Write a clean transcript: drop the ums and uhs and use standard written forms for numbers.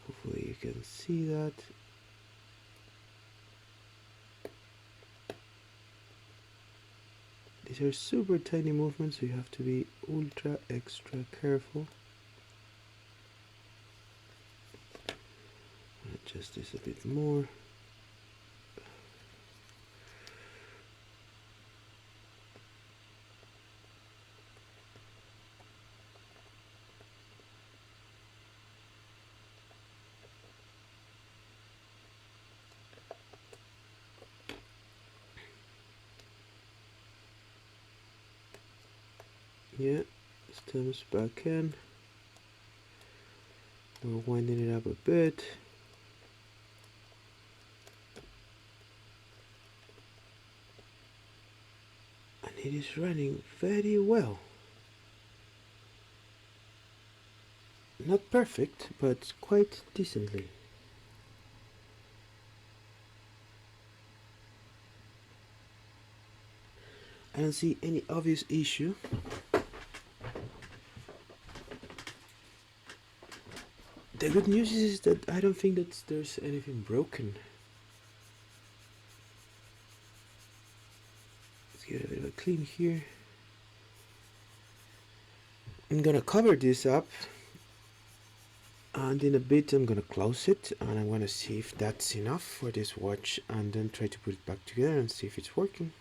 Hopefully you can see that. These are super tiny movements, so you have to be ultra extra careful. Adjust this a bit more. Yeah, stems back in. We're winding it up a bit. And it is running very well. Not perfect, but quite decently. I don't see any obvious issue. The good news is that I don't think that there's anything broken. Let's give it a bit of a clean here. I'm gonna cover this up, and in a bit I'm gonna close it, and I'm gonna see if that's enough for this watch, and then try to put it back together and see if it's working.